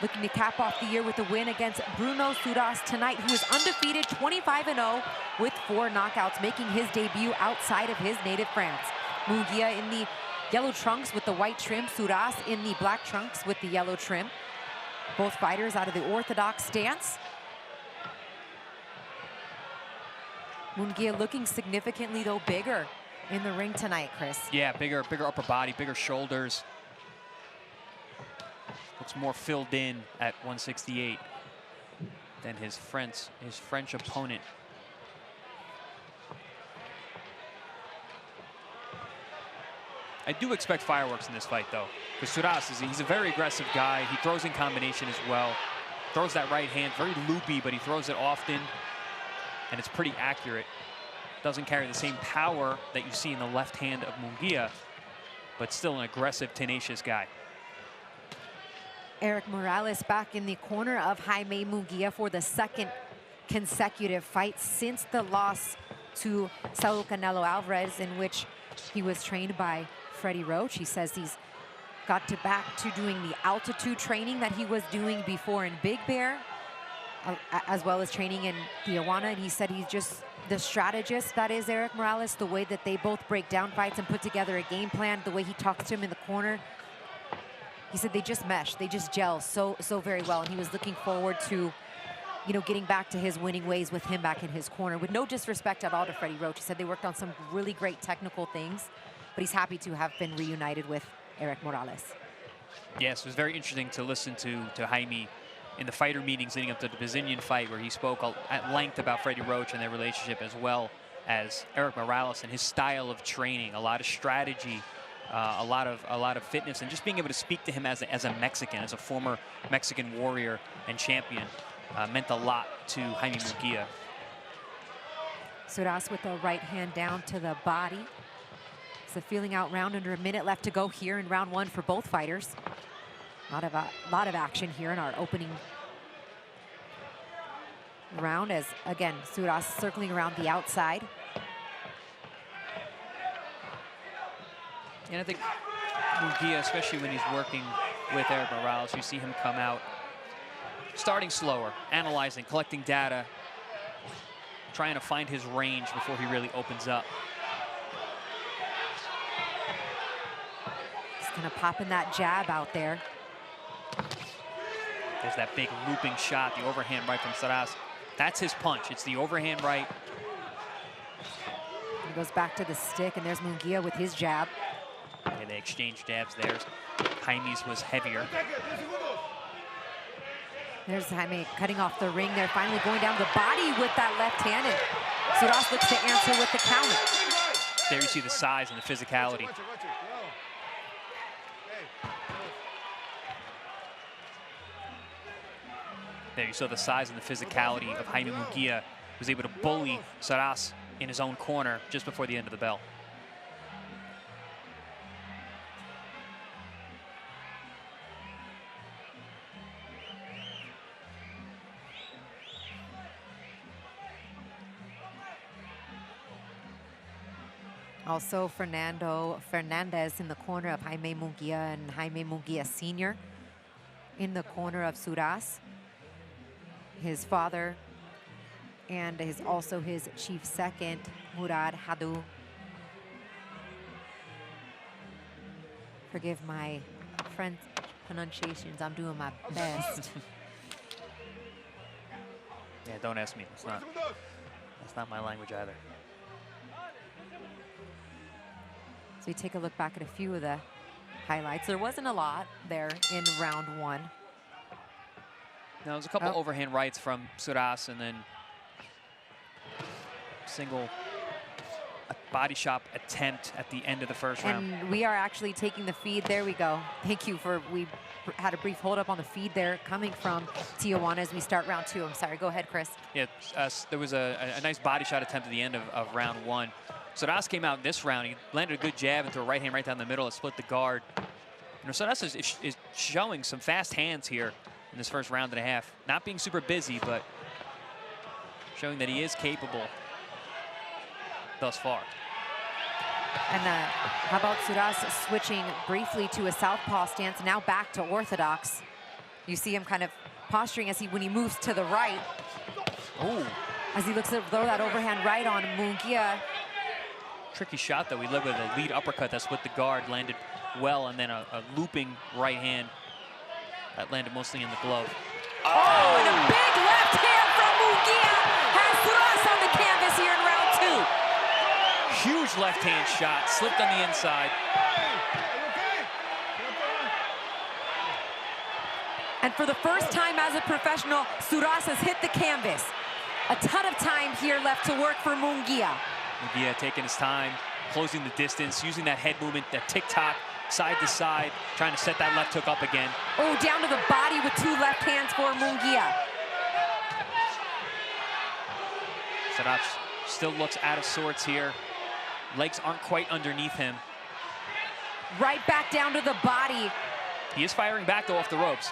looking to cap off the year with a win against Bruno Surace tonight, who is undefeated, 25-0 with 4 knockouts, making his debut outside of his native France. Munguia in the yellow trunks with the white trim, Surace in the black trunks with the yellow trim. Both fighters out of the orthodox stance. Munguia looking significantly, though, bigger in the ring tonight, Chris. Yeah, bigger upper body, bigger shoulders. Looks more filled in at 168 than his French opponent. I do expect fireworks in this fight, though, because Surace he's a very aggressive guy. He throws in combination as well. Throws that right hand, very loopy, but he throws it often, and it's pretty accurate. Doesn't carry the same power that you see in the left hand of Munguia, but still an aggressive, tenacious guy. Eric Morales back in the corner of Jaime Munguia for the second consecutive fight since the loss to Saul Canelo Alvarez, in which he was trained by Freddie Roach. He says he's got back to doing the altitude training that he was doing before in Big Bear, as well as training in Tijuana. And he said he's just the strategist that is Eric Morales, the way that they both break down fights and put together a game plan, the way he talks to him in the corner. He said they just mesh, they just gel so very well, and he was looking forward to, you know, getting back to his winning ways with him back in his corner. With no disrespect at all to Freddie Roach, he said they worked on some really great technical things, but he's happy to have been reunited with Eric Morales. Yes, it was very interesting to listen to Jaime in the fighter meetings leading up to the Bazinian fight, where he spoke at length about Freddie Roach and their relationship, as well as Eric Morales and his style of training, a lot of strategy. A lot of fitness, and just being able to speak to him as a Mexican, as a former Mexican warrior and champion, meant a lot to Jaime Munguia. Surace with the right hand down to the body. It's a feeling out round, under a minute left to go here in round 1 for both fighters. A lot of action here in our opening round, as again Surace circling around the outside. And I think Munguia, especially when he's working with Eric Morales, you see him come out starting slower, analyzing, collecting data, trying to find his range before he really opens up. He's gonna pop in that jab out there. There's that big looping shot, the overhand right from Surace. That's his punch. It's the overhand right. He goes back to the stick, and there's Munguia with his jab. Yeah, they exchanged jabs there. Jaime's was heavier. There's Jaime cutting off the ring there, finally going down the body with that left hand, and Surace looks to answer with the counter. There you see the size and the physicality. There you saw the size and the physicality of Jaime Munguia, who was able to bully Surace in his own corner just before the end of the bell. Also, Fernando Fernandez in the corner of Jaime Munguia, and Jaime Munguia Sr. in the corner of Surace. His father and also his chief second, Murad Hadou. Forgive my French pronunciations, I'm doing my best. Yeah, don't ask me. That's not my language either. So we take a look back at a few of the highlights. There wasn't a lot there in round 1. Now, there's a couple overhand rights from Surace, and then single body shot attempt at the end of the first round. And we are actually taking the feed. There we go. Thank you for, we had a brief hold up on the feed there coming from Tijuana as we start round 2. I'm sorry, go ahead, Chris. Yeah, there was a nice body shot attempt at the end of round 1. Surace came out in this round. He landed a good jab into a right hand right down the middle. It split the guard. You know, Surace is showing some fast hands here in this first round and a half. Not being super busy, but showing that he is capable thus far. And how about Surace switching briefly to a southpaw stance, now back to orthodox. You see him kind of posturing when he moves to the right. Oh. As he looks to throw that overhand right on Munguia. Tricky shot, though. He led with a lead uppercut that split the guard, landed well, and then a looping right hand that landed mostly in the glove. Oh, and a big left hand from Munguia has Surace on the canvas here in round 2. Huge left hand shot, slipped on the inside. And for the first time as a professional, Surace has hit the canvas. A ton of time here left to work for Munguia. Munguia taking his time, closing the distance, using that head movement, that tick-tock, side to side, trying to set that left hook up again. Oh, down to the body with 2 left hands for Munguia. Surace still looks out of sorts here. Legs aren't quite underneath him. Right back down to the body. He is firing back, though, off the ropes.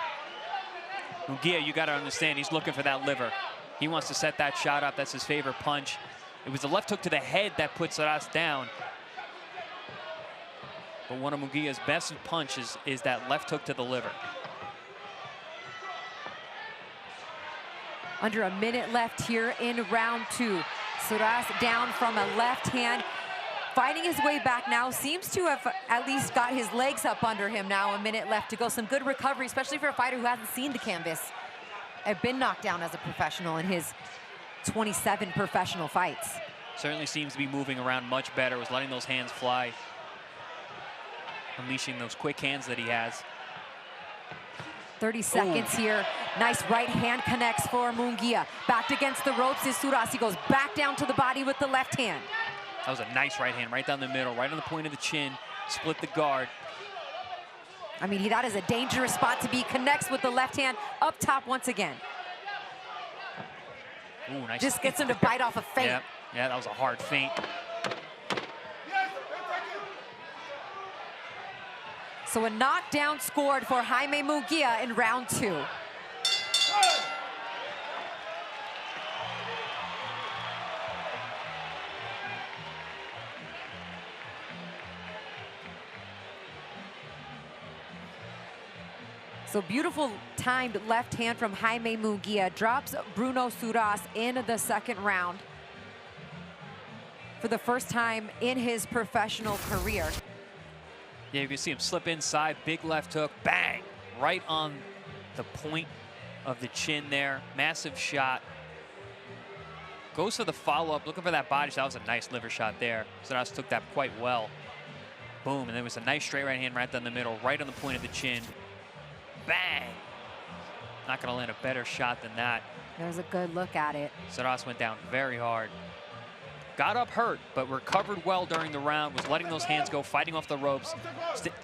Munguia, you got to understand, he's looking for that liver. He wants to set that shot up. That's his favorite punch. It was the left hook to the head that put Surace down. But one of Munguia's best punches is that left hook to the liver. Under a minute left here in round 2. Surace down from a left hand. Fighting his way back now. Seems to have at least got his legs up under him now. A minute left to go. Some good recovery, especially for a fighter who hasn't seen the canvas. I've been knocked down as a professional in his 27 professional fights. Certainly seems to be moving around much better. Was letting those hands fly. Unleashing those quick hands that he has. 30 seconds here. Nice right hand connects for Munguia. Backed against the ropes is Surace. He goes back down to the body with the left hand. That was a nice right hand right down the middle, right on the point of the chin. Split the guard. I mean, that is a dangerous spot to be. Connects with the left hand up top once again. Ooh, nice. Just gets him to bite off a feint. Yeah, that was a hard feint. So a knockdown scored for Jaime Munguia in round 2. So beautiful timed left hand from Jaime Munguia. Drops Bruno Surace in the second round for the first time in his professional career. Yeah, you can see him slip inside, big left hook, bang, right on the point of the chin there. Massive shot. Goes for the follow-up, looking for that body shot. That was a nice liver shot there. Surace took that quite well. Boom, and there was a nice straight right hand right down the middle, right on the point of the chin. Bang! Not gonna land a better shot than that. There's a good look at it. Surace went down very hard. Got up hurt, but recovered well during the round, was letting those hands go, fighting off the ropes,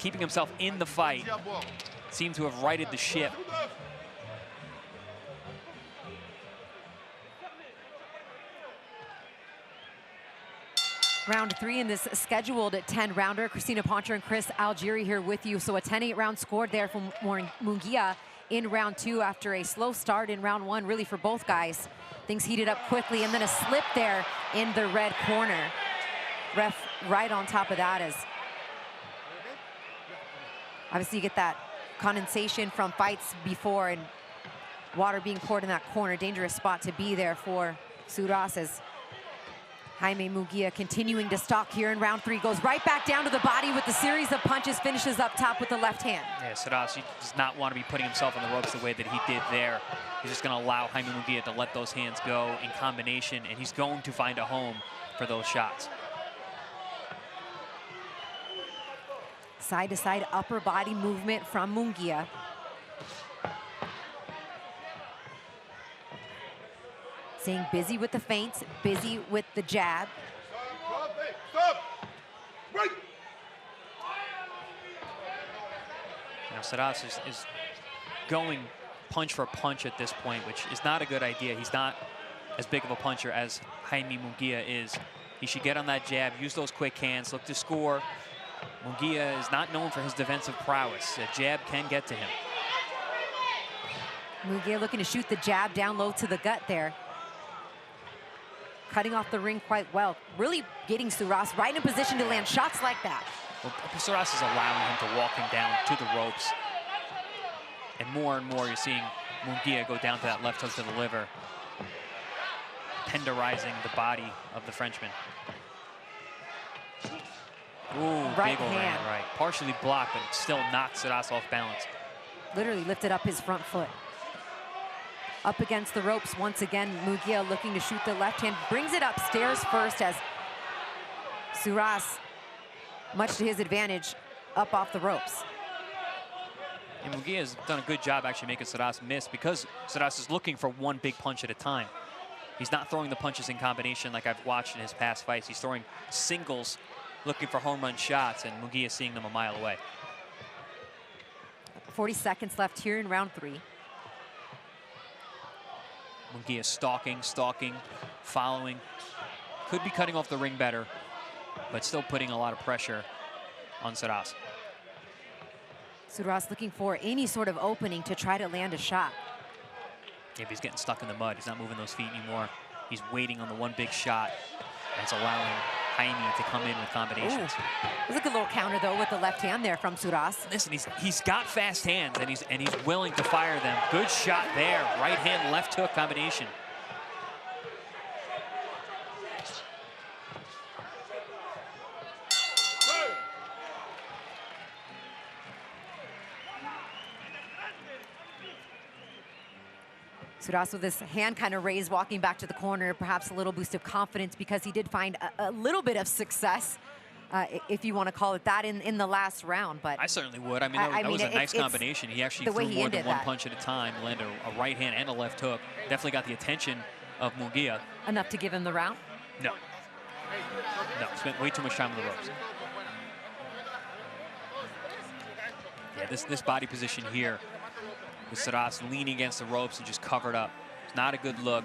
keeping himself in the fight. Seemed to have righted the ship. Round 3 in this scheduled 10-rounder. Christina Poncher and Chris Algieri here with you. So a 10-8 round scored there from Munguia in round 2 after a slow start in round 1, really for both guys. Things heated up quickly, and then a slip there in the red corner. Ref right on top of that is obviously you get that condensation from fights before and water being poured in that corner. Dangerous spot to be there for Surace as Jaime Munguia continuing to stalk here in round 3. Goes right back down to the body with the series of punches, finishes up top with the left hand. Yeah, Surace does not want to be putting himself on the ropes the way that he did there. He's just going to allow Jaime Munguia to let those hands go in combination, and he's going to find a home for those shots. Side-to-side upper body movement from Munguia. Staying busy with the feints, busy with the jab. Now Surace is going punch for punch at this point, which is not a good idea. He's not as big of a puncher as Jaime Munguia is. He should get on that jab, use those quick hands, look to score. Munguia is not known for his defensive prowess. A jab can get to him. Munguia looking to shoot the jab down low to the gut there. Cutting off the ring quite well. Really getting Surace right in position to land shots like that. Well, Surace is allowing him to walk him down to the ropes. And more you're seeing Munguia go down to that left hook to the liver, tenderizing the body of the Frenchman. Ooh, Right big overhand hand. right. Partially blocked, but still knocked Surace off balance. Literally lifted up his front foot. Up against the ropes once again. Munguia looking to shoot the left hand. Brings it upstairs first as Surace, much to his advantage, up off the ropes. And Munguia has done a good job actually making Surace miss because Surace is looking for one big punch at a time. He's not throwing the punches in combination like I've watched in his past fights. He's throwing singles, looking for home run shots, and Munguia seeing them a mile away. 40 seconds left here in round 3. Munguia stalking, following. Could be cutting off the ring better, but still putting a lot of pressure on Surace. Surace looking for any sort of opening to try to land a shot. If he's getting stuck in the mud, he's not moving those feet anymore. He's waiting on the one big shot. That's allowing Jaime to come in with combinations. There's a good little counter though with the left hand there from Surace. Listen, he's got fast hands and he's willing to fire them. Good shot there. Right hand, left hook combination. Surace with his hand kind of raised, walking back to the corner, perhaps a little boost of confidence because he did find a little bit of success, if you want to call it that, in the last round. But I certainly would. I mean, that was a nice combination. He actually threw more than one punch at a time, landed a right hand and a left hook. Definitely got the attention of Munguia. Enough to give him the round? No. No, spent way too much time on the ropes. Yeah, this body position here, with Surace leaning against the ropes and just covered up. It's not a good look.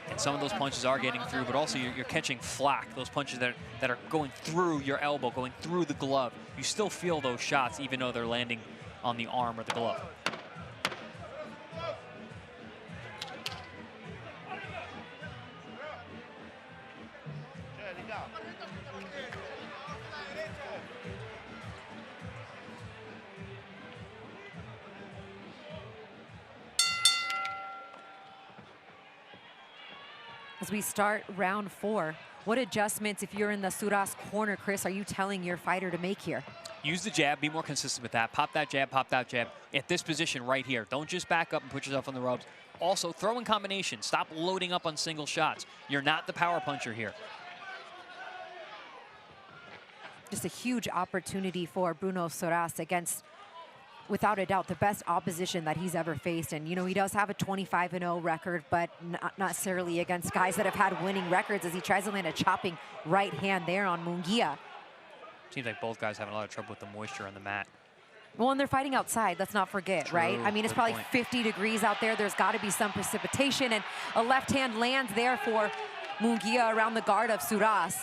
And some of those punches are getting through, but also you're catching flack. Those punches that are going through your elbow, going through the glove. You still feel those shots even though they're landing on the arm or the glove. As we start round 4, what adjustments, if you're in the Surace corner, Chris, are you telling your fighter to make here? Use the jab, be more consistent with that. Pop that jab, at this position right here. Don't just back up and put yourself on the ropes. Also, throw in combinations. Stop loading up on single shots. You're not the power puncher here. Just a huge opportunity for Bruno Surace against, without a doubt, the best opposition that he's ever faced. And, you know, he does have a 25-0 record, but not necessarily against guys that have had winning records, as he tries to land a chopping right hand there on Munguia. Seems like both guys having a lot of trouble with the moisture on the mat. Well, and they're fighting outside, let's not forget, True. right? I mean, it's probably 50 degrees out there. There's got to be some precipitation, and a left hand lands there for Munguia around the guard of Surace.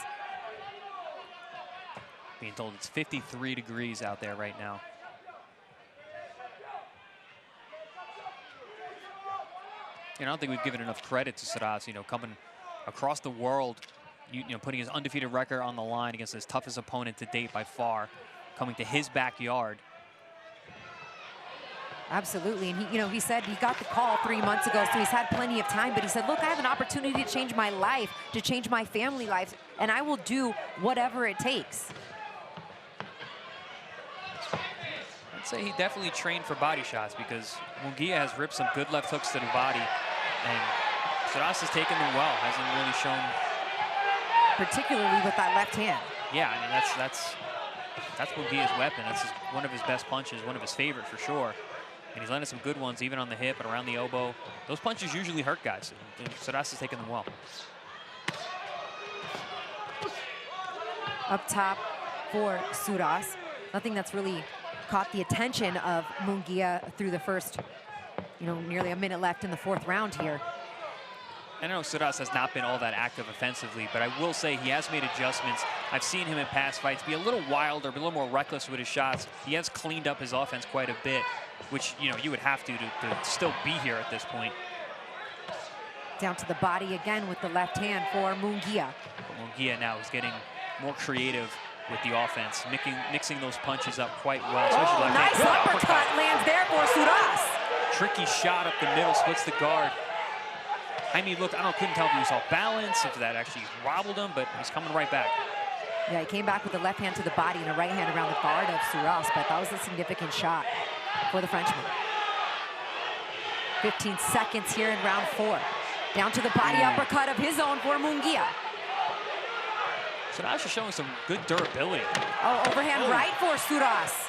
Being told it's 53 degrees out there right now. I don't think we've given enough credit to Surace, you know, coming across the world, you know, putting his undefeated record on the line against his toughest opponent to date by far, coming to his backyard. Absolutely, and he said he got the call 3 months ago, so he's had plenty of time, but he said, look, I have an opportunity to change my life, to change my family life, and I will do whatever it takes. I'd say he definitely trained for body shots, because Munguia has ripped some good left hooks to the body, and Surace has taken them well, hasn't really shown. Particularly with that left hand. Yeah, I mean, that's Munguia's weapon. That's one of his best punches, one of his favorite for sure. And he's landed some good ones, even on the hip and around the elbow. Those punches usually hurt guys, and Surace has taken them well. Up top for Surace. Nothing that's really caught the attention of Munguia through the first, nearly a minute left in the 4th round here. I know Surace has not been all that active offensively, but I will say he has made adjustments. I've seen him in past fights be a little wilder, be a little more reckless with his shots. He has cleaned up his offense quite a bit, which, you would have to still be here at this point. Down to the body again with the left hand for Munguia. Munguia now is getting more creative with the offense, mixing those punches up quite well. Especially nice uppercut lands there for Surace. Tricky shot up the middle, splits the guard. Jaime looked, couldn't tell if he was off balance, if that actually wobbled him, but he's coming right back. Yeah, he came back with the left hand to the body and a right hand around the guard of Surace, but that was a significant shot for the Frenchman. 15 seconds here in round 4. Down to the body uppercut of his own for Munguia. Surace is showing some good durability. Oh, overhand right for Surace.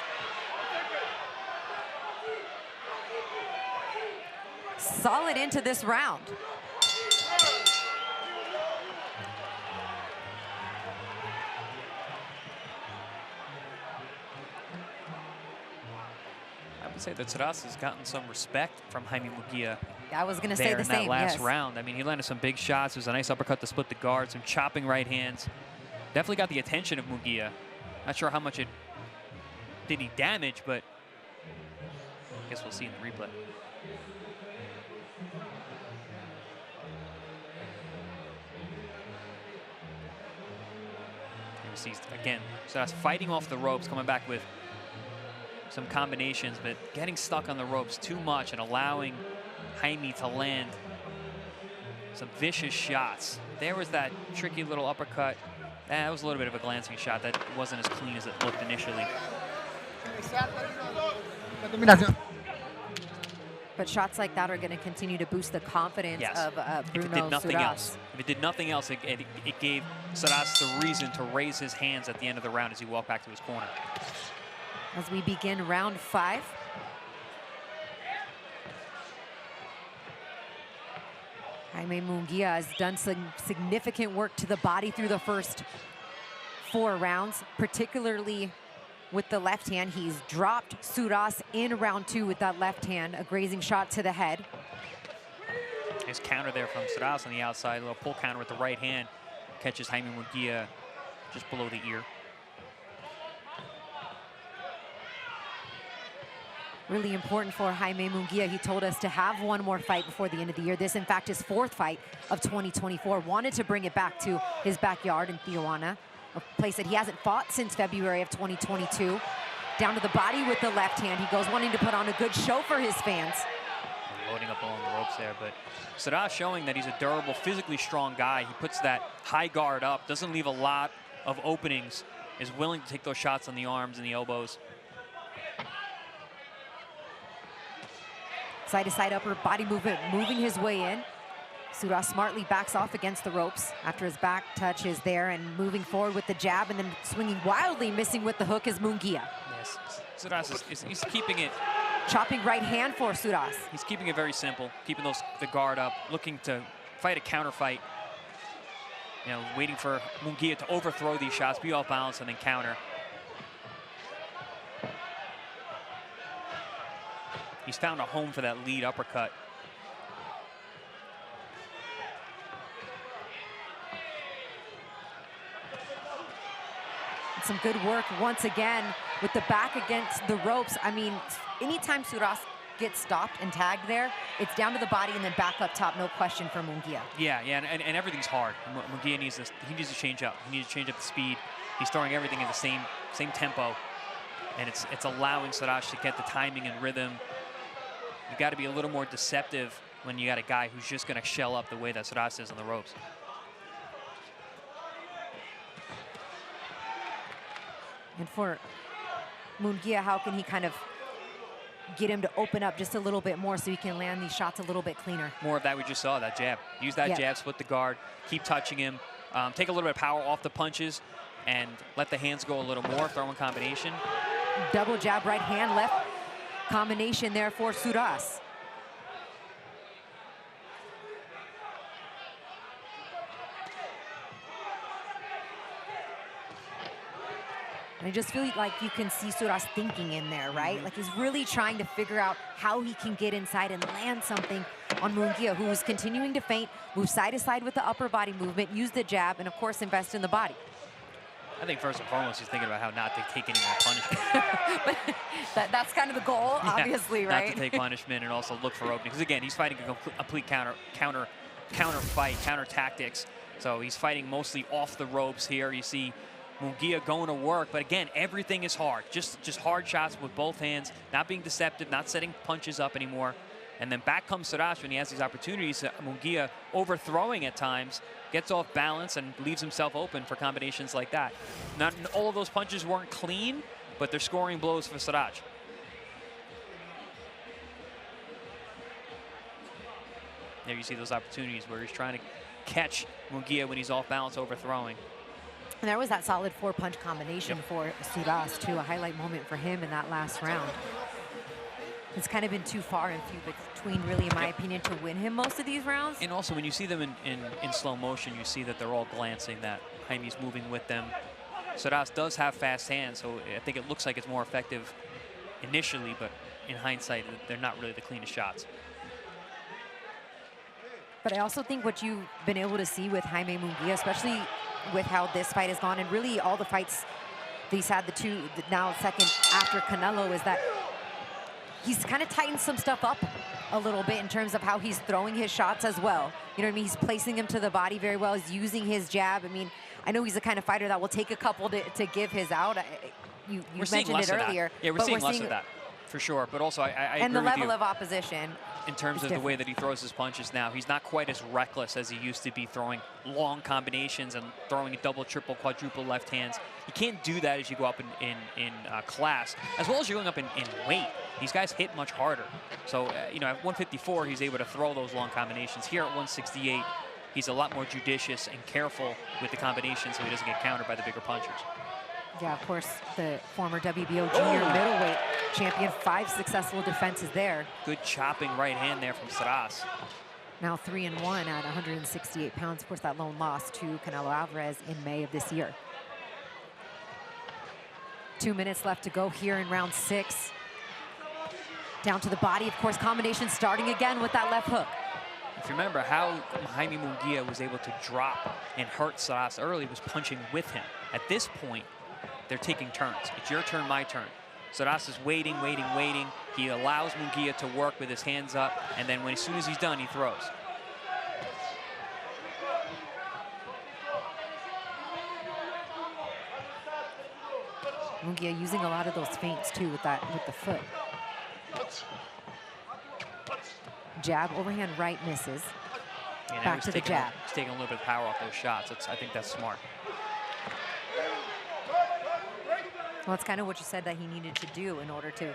Solid into this round. I would say that Surace has gotten some respect from Jaime Munguia. I was going to say the same, in that last round. I mean, he landed some big shots. It was a nice uppercut to split the guard, some chopping right hands. Definitely got the attention of Munguia. Not sure how much it did he damage, but I guess we'll see in the replay. Here we see, again, Surace fighting off the ropes, coming back with some combinations, but getting stuck on the ropes too much and allowing Jaime to land some vicious shots. There was that tricky little uppercut. That was a little bit of a glancing shot that wasn't as clean as it looked initially. But shots like that are going to continue to boost the confidence of Bruno. If it did nothing else, it gave Surace the reason to raise his hands at the end of the round as he walked back to his corner. As we begin round 5. Jaime Munguia has done some significant work to the body through the first 4 rounds, particularly with the left hand. He's dropped Surace in round 2 with that left hand, a grazing shot to the head. His counter there from Surace on the outside, a little pull counter with the right hand, catches Jaime Munguia just below the ear. Really important for Jaime Munguia. He told us to have one more fight before the end of the year. This, in fact, his 4th fight of 2024. Wanted to bring it back to his backyard in Tijuana, a place that he hasn't fought since February of 2022. Down to the body with the left hand. He goes wanting to put on a good show for his fans. Loading up along the ropes there, but Surace showing that he's a durable, physically strong guy. He puts that high guard up, doesn't leave a lot of openings, is willing to take those shots on the arms and the elbows. Side-to-side upper body movement, moving his way in. Surace smartly backs off against the ropes after his back touch is there and moving forward with the jab and then swinging wildly, missing with the hook is Munguia. Yes, Surace he's keeping it. Chopping right hand for Surace. He's keeping it very simple, keeping the guard up, looking to fight a counter fight. You know, waiting for Munguia to overthrow these shots, be off balance, and then counter. He's found a home for that lead uppercut. Some good work once again with the back against the ropes. I mean, anytime Surace gets stopped and tagged there, it's down to the body and then back up top, no question for Munguia. Yeah, and everything's hard. Munguia needs to change up. He needs to change up the speed. He's throwing everything in the same tempo, and it's allowing Surace to get the timing and rhythm. You've got to be a little more deceptive when you got a guy who's just going to shell up the way that Surace is on the ropes. And for Munguia, how can he kind of get him to open up just a little bit more so he can land these shots a little bit cleaner? More of that we just saw, that jab. Use that jab, split the guard, keep touching him, take a little bit of power off the punches, and let the hands go a little more, throw in combination. Double jab, right hand, left combination there for Surace. I just feel like you can see Surace thinking in there, right? Like he's really trying to figure out how he can get inside and land something on Munguia, who is continuing to feint, move side to side with the upper body movement, use the jab, and of course invest in the body. I think first and foremost, he's thinking about how not to take any more punishment. But that's kind of the goal, obviously, right? Not to take punishment and also look for openings. Because again, he's fighting a complete counter fight, counter tactics. So he's fighting mostly off the ropes here. You see Munguia going to work, but again, everything is hard. Just hard shots with both hands, not being deceptive, not setting punches up anymore. And then back comes Surace when he has these opportunities. Munguia overthrowing at times, gets off balance and leaves himself open for combinations like that. Not all of those punches weren't clean, but they're scoring blows for Surace. There you see those opportunities where he's trying to catch Munguia when he's off balance overthrowing. And there was that solid 4-punch combination for Surace, too. A highlight moment for him in that last round. It's kind of been too far and few between, really, in my opinion, to win him most of these rounds. And also, when you see them in slow motion, you see that they're all glancing, that Jaime's moving with them. Surace does have fast hands, so I think it looks like it's more effective initially, but in hindsight, they're not really the cleanest shots. But I also think what you've been able to see with Jaime Munguia, especially with how this fight has gone, and really all the fights he's had, now second after Canelo, is that he's kind of tightened some stuff up a little bit in terms of how he's throwing his shots as well. You know what I mean? He's placing them to the body very well. He's using his jab. I mean, I know he's the kind of fighter that will take a couple to give his out. You mentioned it earlier. Yeah, we're seeing less of that, for sure. But also, I and agree the level of opposition. In terms of the way that he throws his punches now, he's not quite as reckless as he used to be, throwing long combinations and throwing double, triple, quadruple left hands. You can't do that as you go up in class, as well as you're going up in weight. These guys hit much harder. So, you know, at 154, he's able to throw those long combinations. Here at 168, he's a lot more judicious and careful with the combinations so he doesn't get countered by the bigger punchers. Yeah, of course, the former WBO junior middleweight champion, 5 successful defenses there. Good chopping right hand there from Surace. Now 3-1 at 168 pounds. Of course, that lone loss to Canelo Alvarez in May of this year. 2 minutes left to go here in round 6. Down to the body, of course, combination starting again with that left hook. If you remember how Jaime Munguia was able to drop and hurt Surace early, was punching with him. At this point, they're taking turns. It's your turn, my turn. Surace is waiting. He allows Munguia to work with his hands up, and then as soon as he's done, he throws. Munguia using a lot of those feints too with the foot. Jab, overhand right misses. Yeah, back to the jab. He's taking a little bit of power off those shots. I think that's smart. Well, it's kind of what you said that he needed to do in order to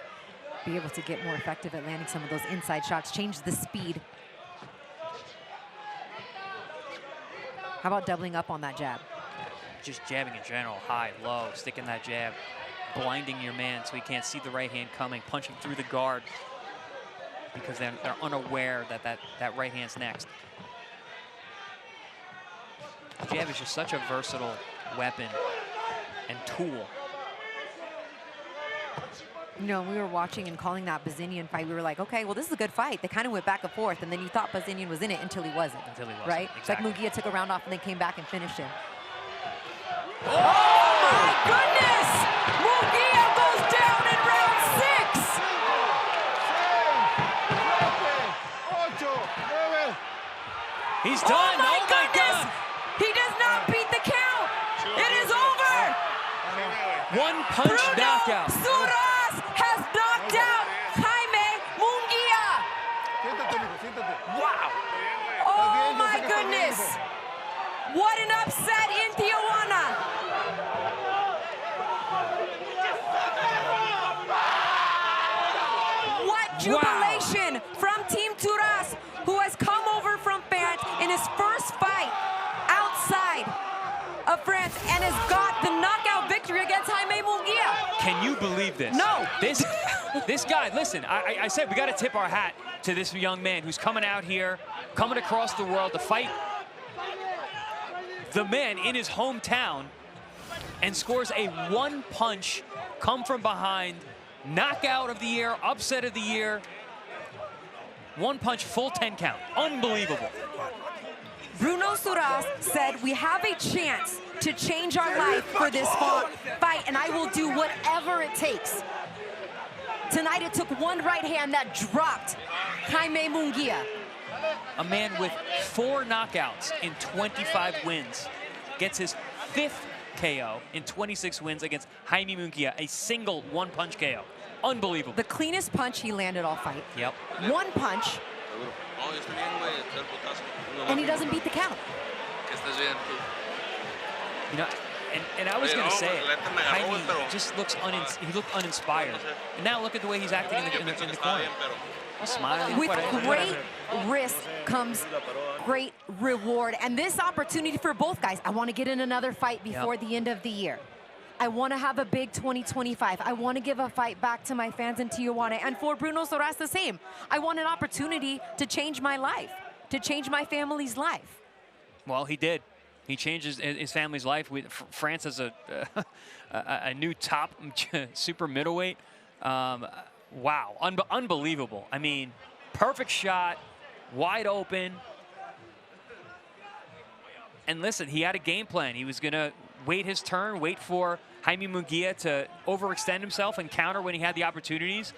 be able to get more effective at landing some of those inside shots, change the speed. How about doubling up on that jab? Just jabbing in general, high, low, sticking that jab, blinding your man so he can't see the right hand coming, punching through the guard because they're unaware that right hand's next. The jab is just such a versatile weapon and tool. You know, we were watching and calling that Bazinian fight. We were like, okay, well, this is a good fight. They kind of went back and forth, and then you thought Bazinian was in it until he wasn't. Right? Exactly. It's like Munguia took a round off and then came back and finished him. Oh, my goodness! Munguia goes down in round 6! He's done! Oh my goodness! He does not beat the count! It is over! One punch knockout. Surace has knocked out Jaime Munguia! Wow! Oh my goodness! What an upset in Tijuana! What jubilation from Team Surace, who has come over from France in his first fight outside of France and has got the knockout victory against Jaime Munguia. Can you believe this? No. This guy, listen, I said we got to tip our hat to this young man who's coming out here, coming across the world to fight the man in his hometown and scores a one-punch, come from behind, knockout of the year, upset of the year, one-punch, full 10 count. Unbelievable. Bruno Surace said, we have a chance to change our life for this fight, and I will do whatever it takes. Tonight, it took one right hand that dropped Jaime Munguia. A man with 4 knockouts in 25 wins gets his 5th KO in 26 wins against Jaime Munguia, a single one-punch KO. Unbelievable. The cleanest punch he landed all fight. Yep. One punch, and he doesn't beat the count. You know, and I was going to say it, Jaime just looks he looked uninspired. And now look at the way he's acting in the corner. He's smiling. With great risk comes great reward. And this opportunity for both guys, I want to get in another fight before the end of the year. I want to have a big 2025. I want to give a fight back to my fans in Tijuana. And for Bruno Surace, the same. I want an opportunity to change my life, to change my family's life. Well, he did. He changed his family's life. France has a new top super middleweight. Wow, unbelievable. I mean, perfect shot, wide open. And listen, he had a game plan. He was going to wait his turn, wait for Jaime Munguia to overextend himself and counter when he had the opportunities.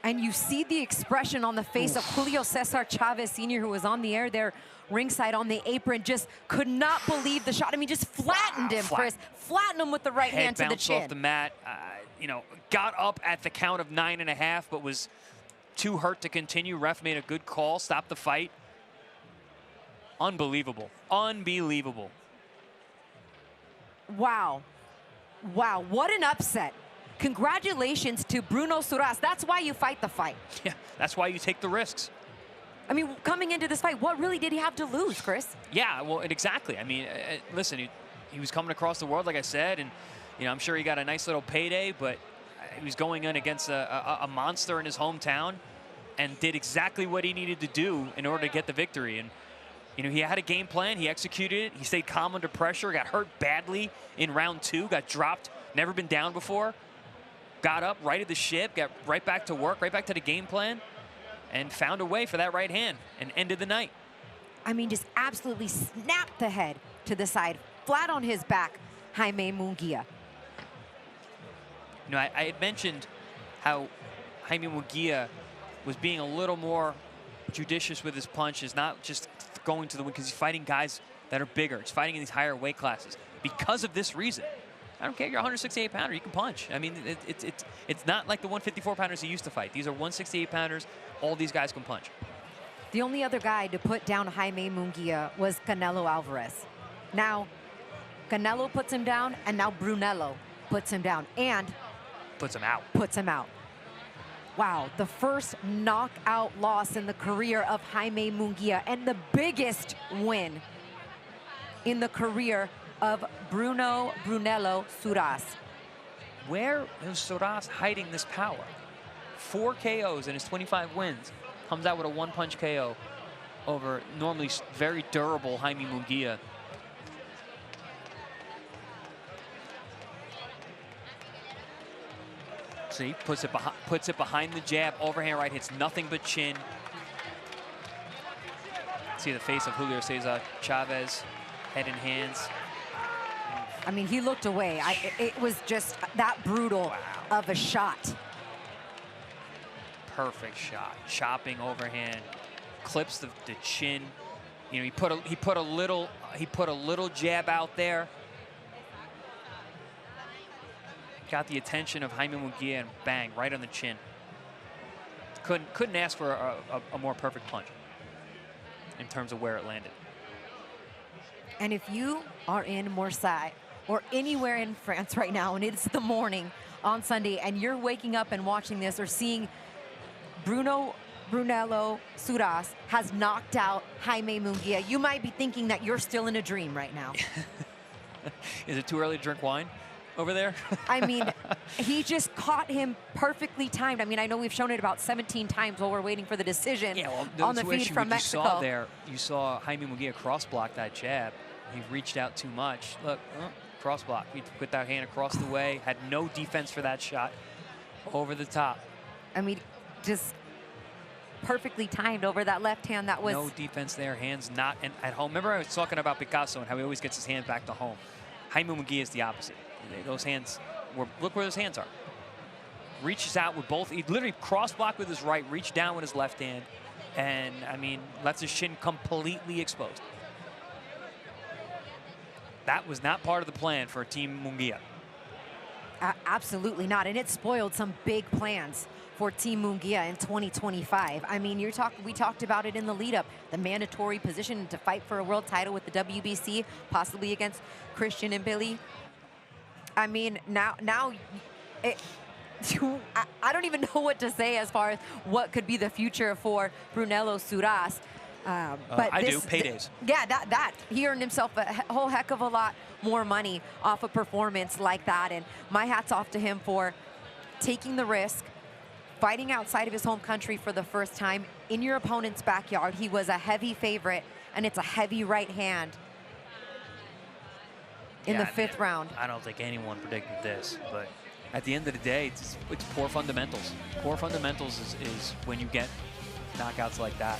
And you see the expression on the face of Julio Cesar Chavez Sr., who was on the air there ringside on the apron, just could not believe the shot. I mean, just flattened him, Chris. Flattened him with the right hand to the chin. Off the mat, you know, got up at the count of 9.5, but was too hurt to continue. Ref made a good call, stopped the fight. Unbelievable. Unbelievable. Wow. Wow, what an upset. Congratulations to Bruno Surace. That's why you fight the fight. Yeah, that's why you take the risks. I mean, coming into this fight, what really did he have to lose, Chris? Yeah, well, exactly. I mean, listen, he was coming across the world, like I said, and you know, I'm sure he got a nice little payday, but he was going in against a monster in his hometown and did exactly what he needed to do in order to get the victory. And you know, he had a game plan, he executed it, he stayed calm under pressure, got hurt badly in round 2, got dropped, never been down before, got up, righted the ship, got right back to work, right back to the game plan, and found a way for that right hand and ended the night. I mean, just absolutely snapped the head to the side, flat on his back, Jaime Munguia. You know, I had mentioned how Jaime Munguia was being a little more judicious with his punches, not just going to the win, because he's fighting guys that are bigger. He's fighting in these higher weight classes. Because of this reason, I don't care, you're a 168 pounder, you can punch. I mean, it's not like the 154 pounders he used to fight. These are 168 pounders, all these guys can punch. The only other guy to put down Jaime Munguia was Canelo Alvarez. Now, Canelo puts him down, and now Brunello puts him down, and puts him out. Puts him out. Wow, the first knockout loss in the career of Jaime Munguia, and the biggest win in the career of Brunello Surace. Where is Surace hiding this power? 4 KOs in his 25 wins. Comes out with a one-punch KO over normally very durable Jaime Munguia. See, puts it behind the jab, overhand right, hits nothing but chin. See the face of Julio Cesar Chavez, head and hands. I mean, he looked away. It was just that brutal of a shot. Perfect shot, chopping overhand, clips the chin. You know, he put a little jab out there. Got the attention of Jaime Munguia and bang, right on the chin. Couldn't ask for a more perfect punch in terms of where it landed. And if you are in Marseille or anywhere in France right now, and it's the morning on Sunday, and you're waking up and watching this or seeing Brunello Surace has knocked out Jaime Munguia, you might be thinking that you're still in a dream right now. Is it too early to drink wine over there? I mean, he just caught him perfectly timed. I mean, I know we've shown it about 17 times while we're waiting for the decision on the feed from Mexico. You saw there, you saw Jaime Munguia cross-block that jab. He reached out too much. Look, cross-block. He put that hand across the way, had no defense for that shot. Over the top. I mean, just perfectly timed over that left hand. That was no defense there, hands not at home. Remember I was talking about Picasso and how he always gets his hand back to home. Jaime Munguia is the opposite. Those hands, look where those hands are. Reaches out with both, he literally cross-blocked with his right, reached down with his left hand, and I mean, left his shin completely exposed. That was not part of the plan for Team Munguia. Absolutely not, and it spoiled some big plans for Team Munguia in 2025. I mean, we talked about it in the lead-up, the mandatory position to fight for a world title with the WBC, possibly against Christian and Billy. I mean, now I don't even know what to say as far as what could be the future for Brunello Surace. But I do, paydays. Yeah, that. He earned himself a whole heck of a lot more money off a performance like that. And my hat's off to him for taking the risk, fighting outside of his home country for the first time in your opponent's backyard. He was a heavy favorite, and it's a heavy right hand in the fifth round. I don't think anyone predicted this, but at the end of the day, it's poor fundamentals. Poor fundamentals is when you get knockouts like that.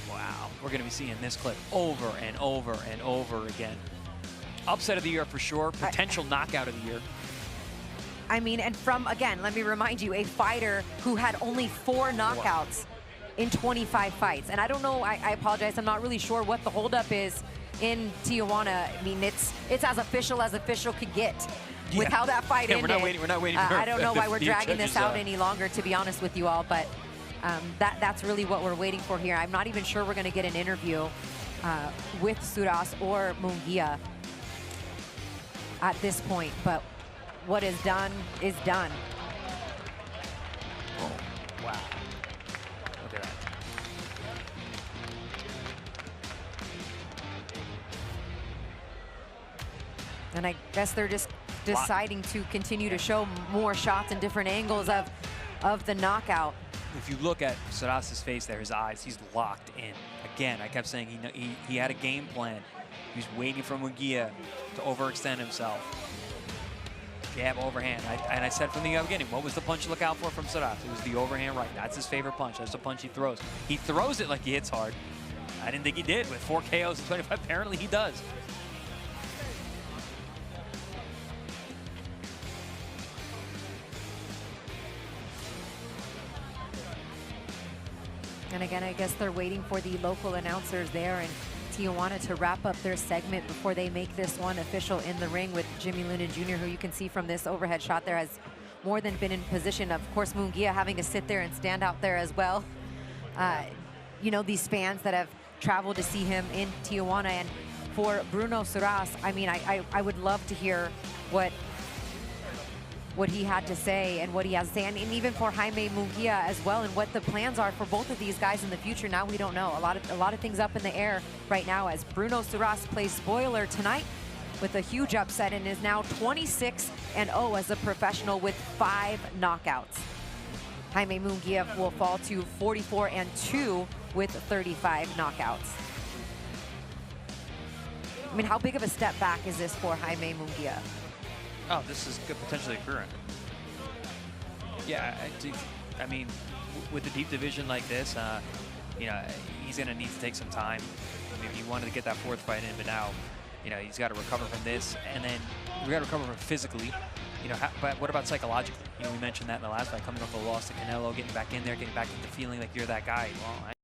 Wow, we're going to be seeing this clip over and over and over again. Upset of the year for sure, potential knockout of the year. I mean, and from, again, let me remind you, a fighter who had only 4 knockouts in 25 fights. And I don't know, I apologize, I'm not really sure what the holdup is in Tijuana. I mean, it's as official could get with how that fight ended. We're not waiting for I don't know why we're dragging this out any longer, to be honest with you all, but that's really what we're waiting for here. I'm not even sure we're going to get an interview with Surace or Munguia at this point, but what is done is done. Oh, wow. Look at that. And I guess they're just deciding to continue to show more shots and different angles of the knockout. If you look at Surace's face there, his eyes, he's locked in. Again, I kept saying he had a game plan. He was waiting for Munguia to overextend himself. Jab, overhand. And I said from the beginning, what was the punch to look out for from Surace? It was the overhand right. That's his favorite punch. That's the punch he throws. He throws it like he hits hard. I didn't think he did with 4 KOs in 25. Apparently he does. And again, I guess they're waiting for the local announcers there in Tijuana to wrap up their segment before they make this one official in the ring with Jimmy Luna Jr., who you can see from this overhead shot there has more than been in position. Of course, Munguia having to sit there and stand out there as well. You know, these fans that have traveled to see him in Tijuana. And for Bruno Surace, I mean, I would love to hear what he had to say and what he has to say, and even for Jaime Munguia as well, and what the plans are for both of these guys in the future. Now we don't know. A lot of things up in the air right now as Bruno Surace plays spoiler tonight with a huge upset and is now 26-0 as a professional with 5 knockouts. Jaime Munguia will fall to 44-2 with 35 knockouts. I mean, how big of a step back is this for Jaime Munguia? Oh, this is potentially occurring. Yeah, I mean, with a deep division like this, you know, he's going to need to take some time. I mean, he wanted to get that 4th fight in, but now, you know, he's got to recover from this, and then we got to recover from physically. You know, but what about psychologically? You know, we mentioned that in the last fight, coming off the loss to Canelo, getting back in there, getting back into feeling like you're that guy. Well,